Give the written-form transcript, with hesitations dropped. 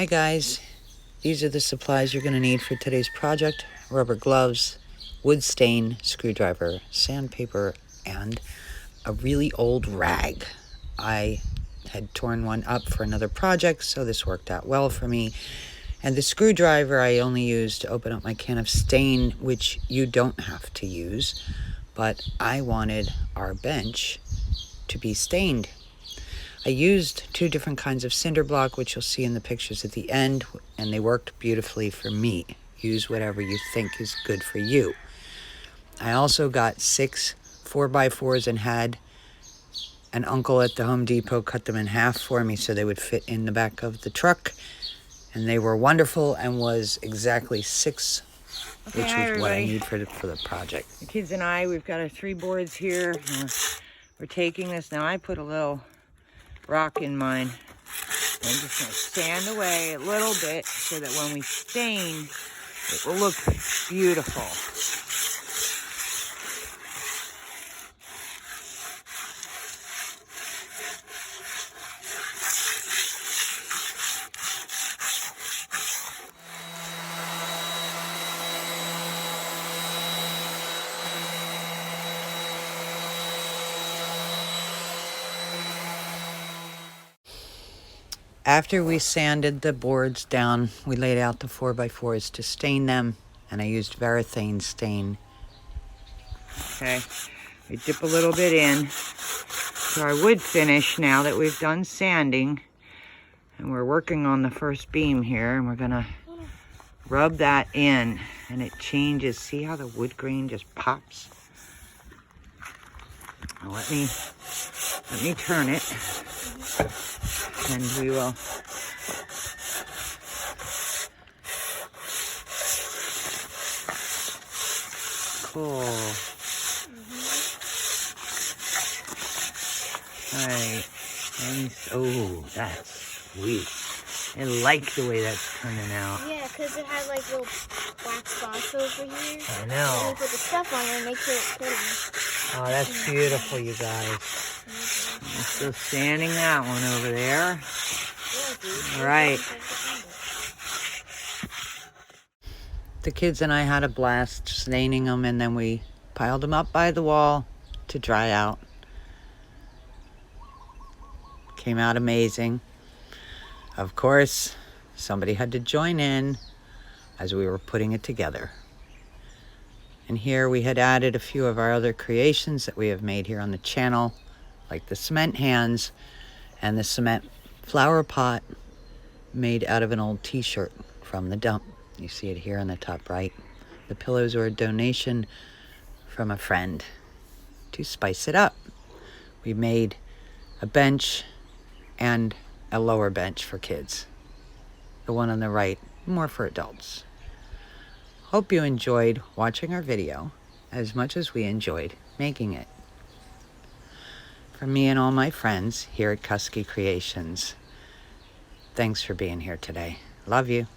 Hi guys, these are the supplies you're going to need for today's project. Rubber gloves, wood stain, screwdriver, sandpaper, and a really old rag. I had torn one up for another project, so this worked out well for me. And the screwdriver I only used to open up my can of stain, which you don't have to use, but I wanted our bench to be stained. I used 2 different kinds of cinder block, which you'll see in the pictures at the end, and they worked beautifully for me. Use whatever you think is good for you. I also got 6 4x4s and had an uncle at the Home Depot cut them in half for me so they would fit in the back of the truck. And they were wonderful and was exactly 6, which is what I need for the project. The kids and I, we've got our 3 boards here. We're taking this. Now I put a little rock in mine. I'm just going to sand away a little bit so that when we stain, it will look beautiful. After we sanded the boards down, we laid out the 4x4s to stain them, and I used varathane stain. Okay, we dip a little bit in to our wood finish now that we've done sanding. And we're working on the first beam here, and we're gonna rub that in, and it changes. See how the wood grain just pops? Now let me turn it, and we will cool. All right, and oh, that's sweet. I like the way that's turning out. Yeah, because it has like little black spots over here. I know. And we put the stuff on it and makes it pretty. Oh, that's beautiful, you guys. I'm still sanding that one over there. All right. The kids and I had a blast staining them, and then we piled them up by the wall to dry out. Came out amazing. Of course, somebody had to join in as we were putting it together. And here we had added a few of our other creations that we have made here on the channel, like the cement hands and the cement flower pot made out of an old t-shirt from the dump. You see it here on the top right. The pillows were a donation from a friend to spice it up. We made a bench and a lower bench for kids. The one on the right, more for adults. Hope you enjoyed watching our video as much as we enjoyed making it. From me and all my friends here at Kusky Creations, thanks for being here today. Love you.